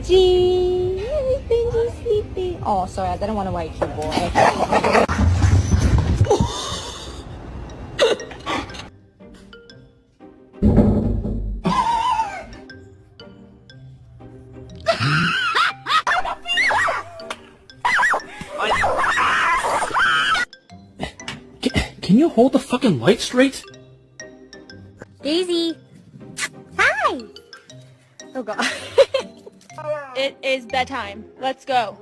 Benji. Benji's sleeping. Oh, sorry, I didn't want to wake you, boy. Can you hold the fucking light straight? Daisy. Hi. Oh, God. It is bedtime. Let's go.